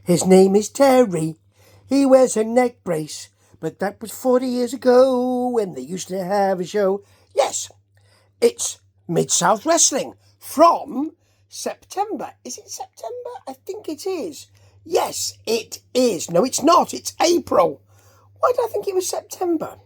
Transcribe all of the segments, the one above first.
His name is Terry. He wears a neck brace. But that was 40 years ago when they used to have a show. Yes, it's Mid-South Wrestling from September. Is it September? I think it is. Yes, it is. No, it's not. It's April. Why did I think it was September?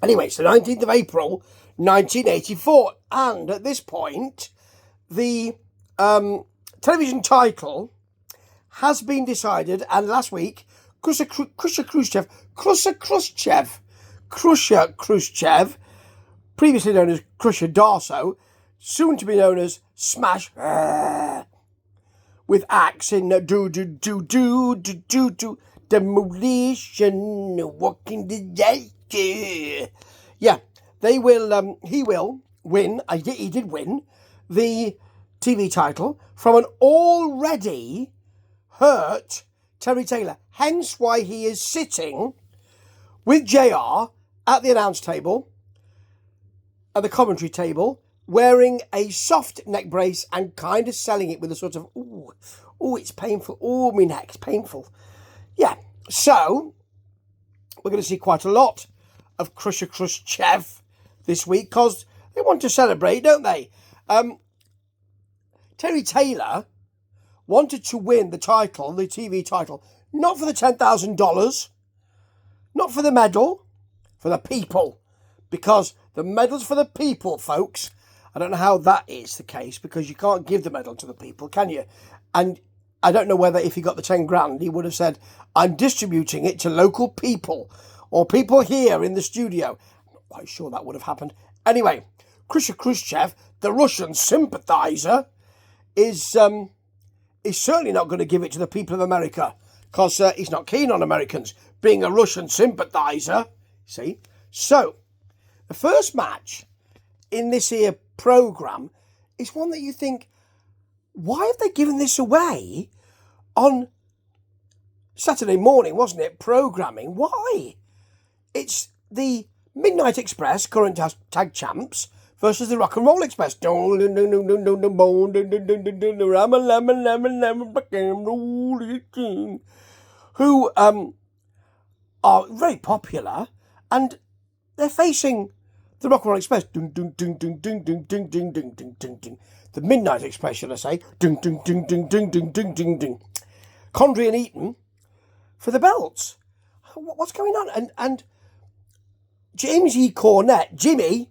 Anyway, it's the 19th of April, 1984. And at this point, the television title has been decided. And last week, Khrushchev, previously known as Crusher Darso, soon to be known as Smash, with acts in Demolition, Walking Disaster. Yeah, they will. He will win. He did win the TV title from an already hurt Terry Taylor. Hence why he is sitting with JR at the announce table, at the commentary table, wearing a soft neck brace and kind of selling it with a sort of, ooh, it's painful. Ooh, my neck's painful. Yeah, so we're going to see quite a lot of Khrushchev this week because they want to celebrate, don't they? Terry Taylor wanted to win the title, the TV title, not for the $10,000, not for the medal, for the people. Because the medal's for the people, folks. I don't know how that is the case, because you can't give the medal to the people, can you? And I don't know whether if he got the 10 grand, he would have said, I'm distributing it to local people, or people here in the studio. I'm not quite sure that would have happened. Anyway, Khrushchev, the Russian sympathiser, is certainly not going to give it to the people of America, because he's not keen on Americans being a Russian sympathiser. See? So, the first match in this here programme is one that you think, why have they given this away on Saturday morning, wasn't it? Programming. Why? It's the Midnight Express, current tag champs, versus the Rock and Roll Express. Who are very popular, and they're facing the Rock and Roll Express. The Midnight Express, should I say. Condrey and Eaton for the belts. What's going on? And James E. Cornette, Jim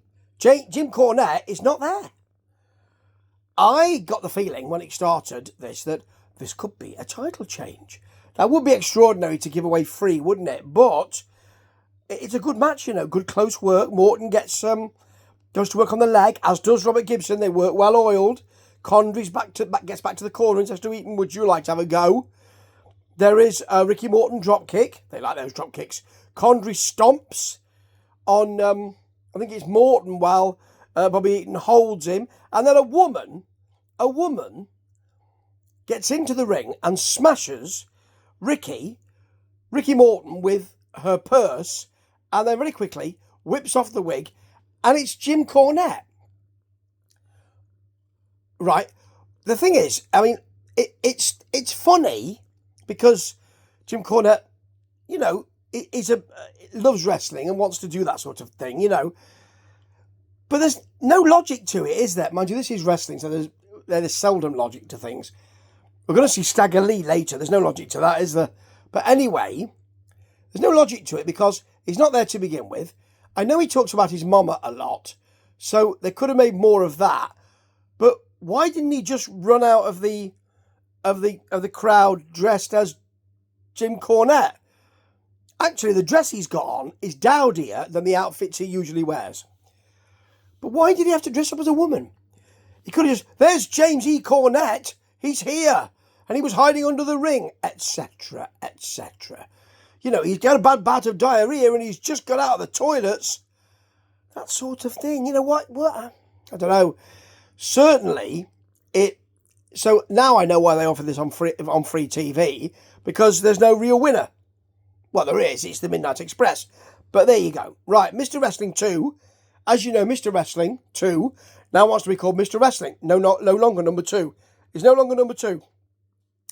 Cornette is not there. I got the feeling when it started that this could be a title change. That would be extraordinary to give away free, wouldn't it? But it's a good match, good close work. Morton goes to work on the leg, as does Robert Gibson. They work well oiled. Condrey's gets back to the corner and says to Eaton, would you like to have a go? There is a Ricky Morton drop kick. They like those drop kicks. Condrey stomps on, I think it's Morton, while Bobby Eaton holds him. And then a woman gets into the ring and smashes Ricky Morton with her purse, and then very quickly whips off the wig, and it's Jim Cornette. Right. The thing is, I mean, it's funny because Jim Cornette, loves wrestling and wants to do that sort of thing, But there's no logic to it, is there? Mind you, this is wrestling, so there's seldom logic to things. We're going to see Stagger Lee later. There's no logic to that, is there? But anyway, there's no logic to it because he's not there to begin with. I know he talks about his mama a lot, so they could have made more of that. But why didn't he just run out of the crowd dressed as Jim Cornette? Actually, the dress he's got on is dowdier than the outfits he usually wears. But why did he have to dress up as a woman? He could have just, there's James E. Cornette, he's here, and he was hiding under the ring, etc., etc. He's got a bad bout of diarrhea and he's just got out of the toilets. That sort of thing. What? I don't know. Certainly, so now I know why they offer this on free TV, because there's no real winner. Well, there is. It's the Midnight Express. But there you go. Right, Mr. Wrestling 2. As you know, Mr. Wrestling 2 now wants to be called Mr. Wrestling. No longer number 2. He's no longer number 2.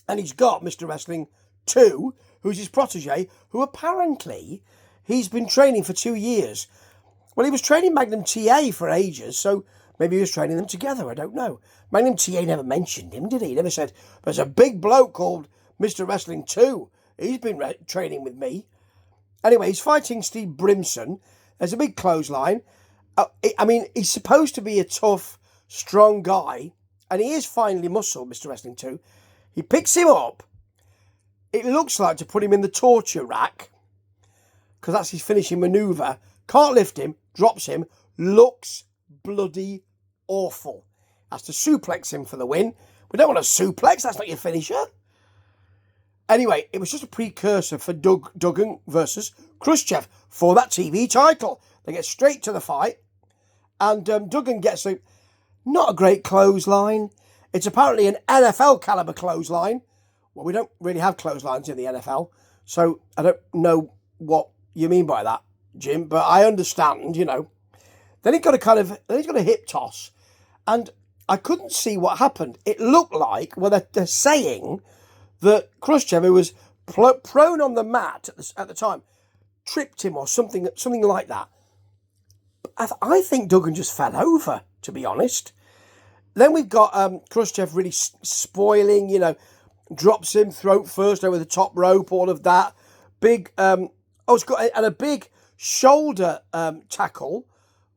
And he's got Mr. Wrestling 2, who's his protege, who apparently he's been training for 2 years. Well, he was training Magnum TA for ages, so maybe he was training them together, I don't know. Magnum TA never mentioned him, did he? He never said, there's a big bloke called Mr. Wrestling 2. He's been training with me. Anyway, he's fighting Steve Brimson. There's a big clothesline. I mean, he's supposed to be a tough, strong guy, and he is finely muscled, Mr. Wrestling 2. He picks him up. It looks like to put him in the torture rack, because that's his finishing manoeuvre. Can't lift him, drops him, looks bloody awful. Has to suplex him for the win. We don't want a suplex, that's not your finisher. Anyway, it was just a precursor for Duggan versus Khrushchev for that TV title. They get straight to the fight, and Duggan gets not a great clothesline. It's apparently an NFL caliber clothesline. Well, we don't really have clotheslines in the NFL, so I don't know what you mean by that, Jim, but I understand, you know. Then he's got a hip toss, and I couldn't see what happened. It looked like, well, they're saying that Khrushchev, who was prone on the mat at the time, tripped him or something like that. I think Duggan just fell over, to be honest. Then we've got Khrushchev really spoiling, you know, drops him throat first over the top rope, all of that. Big, and a big shoulder tackle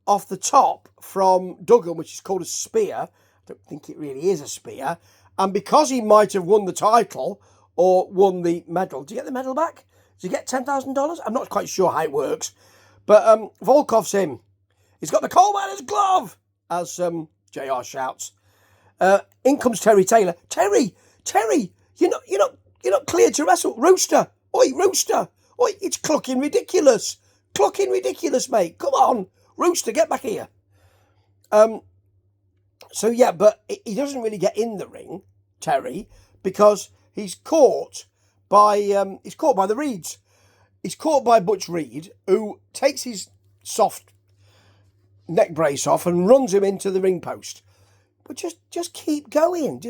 off the top from Duggan, which is called a spear. I don't think it really is a spear. And because he might have won the title or won the medal, do you get the medal back? Do you get $10,000? I'm not quite sure how it works. But Volkov's in. He's got the coal miner's glove, as JR shouts. In comes Terry Taylor. Terry, you're not cleared to wrestle. Rooster, oi, Rooster, oi, it's clucking ridiculous, mate. Come on, Rooster, get back here. So yeah, but he doesn't really get in the ring, Terry, because he's caught by the Reeds. He's caught by Butch Reed, who takes his soft neck brace off and runs him into the ring post. But just keep going.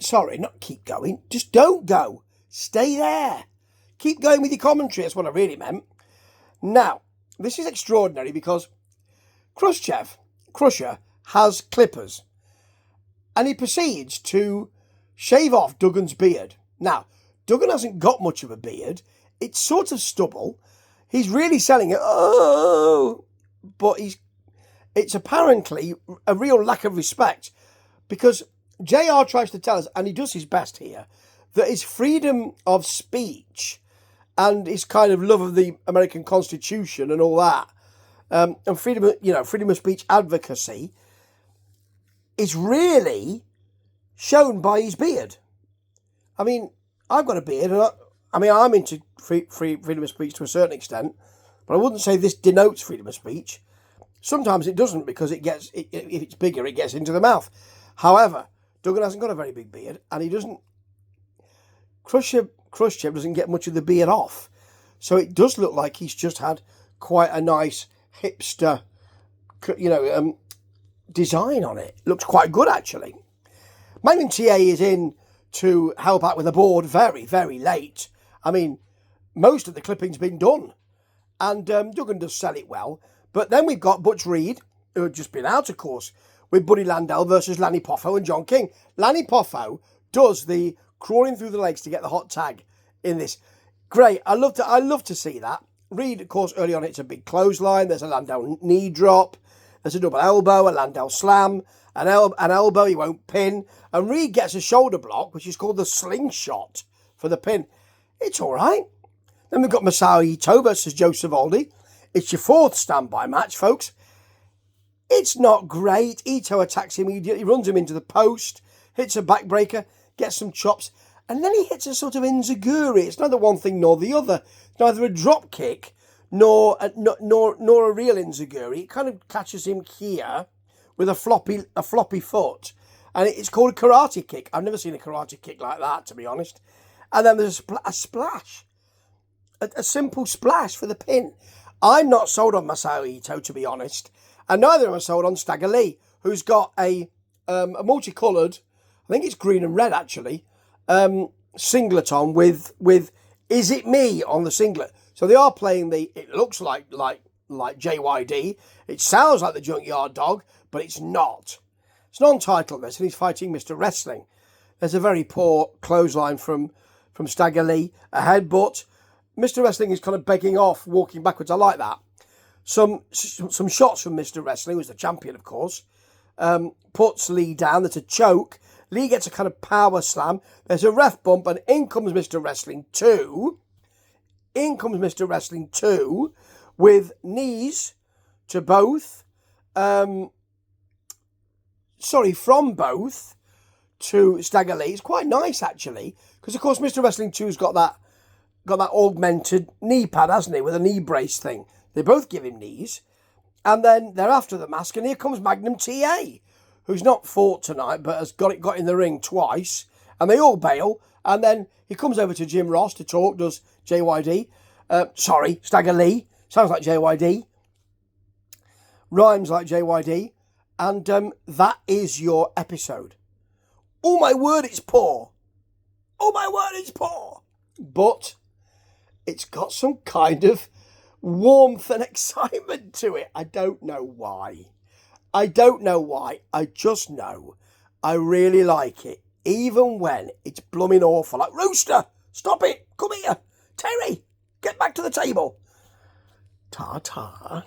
Sorry, not keep going. Just don't go. Stay there. Keep going with your commentary. That's what I really meant. Now, this is extraordinary because Crusher has clippers, and he proceeds to shave off Duggan's beard. Now, Duggan hasn't got much of a beard. It's sort of stubble. He's really selling it. Oh, but it's apparently a real lack of respect, because JR tries to tell us, and he does his best here, that his freedom of speech and his kind of love of the American Constitution and all that, and freedom of speech advocacy is really shown by his beard. I mean, I've got a beard, and I'm into freedom of speech to a certain extent, but I wouldn't say this denotes freedom of speech. Sometimes it doesn't, because if it's bigger, it gets into the mouth. However, Duggan hasn't got a very big beard, and he doesn't. Khrushchev doesn't get much of the beard off, so it does look like he's just had quite a nice hipster, design on it. Looks quite good, actually. Magnum TA is in to help out with the board very, very late. I mean, most of the clipping's been done, and Duggan does sell it well. But then we've got Butch Reed, who had just been out, of course, with Buddy Landel versus Lanny Poffo and John King. Lanny Poffo does the crawling through the legs to get the hot tag in this. Great. I love to see that. Reed, of course, early on, it's a big clothesline. There's a Landel knee drop. There's a double elbow, a Landel slam, an elbow he won't pin. And Reed gets a shoulder block, which is called the slingshot for the pin. It's all right. Then we've got Masao Ito versus Joe Savoldi. It's your fourth standby match, folks. It's not great. Ito attacks immediately, runs him into the post, hits a backbreaker, gets some chops, and then he hits a sort of enziguri. It's neither one thing nor the other. It's neither a drop kick nor a real enziguri. It kind of catches him here with a floppy foot, and it's called a karate kick. I've never seen a karate kick like that, to be honest. And then there's a splash, a simple splash for the pin. I'm not sold on Masao Ito, to be honest, and neither am I sold on Stagger Lee, who's got a multicoloured, I think it's green and red actually, singlet on with "Is It Me" on the singlet. So they are playing it looks like JYD. It sounds like the Junkyard Dog, but it's not. It's non-title this, and he's fighting Mr. Wrestling. There's a very poor clothesline from Stagger Lee, a headbutt. Mr. Wrestling is kind of begging off, walking backwards. I like that. Some shots from Mr. Wrestling, who's the champion, of course. Puts Lee down. There's a choke. Lee gets a kind of power slam. There's a ref bump, and in comes Mr. Wrestling 2. In comes Mr. Wrestling 2 with knees to both. From both to Stagger Lee. It's quite nice, actually, because, of course, Mr. Wrestling 2's got that augmented knee pad, hasn't he, with a knee brace thing. They both give him knees. And then they're after the mask, and here comes Magnum TA, who's not fought tonight, but has got in the ring twice. And they all bail. And then he comes over to Jim Ross to talk, does JYD. Stagger Lee. Sounds like JYD. Rhymes like JYD. And that is your episode. Oh, my word, it's poor. Oh, my word, it's poor. But it's got some kind of warmth and excitement to it. I don't know why. I just know I really like it, even when it's blooming awful. Like, Rooster, stop it. Come here. Terry, get back to the table. Ta-ta.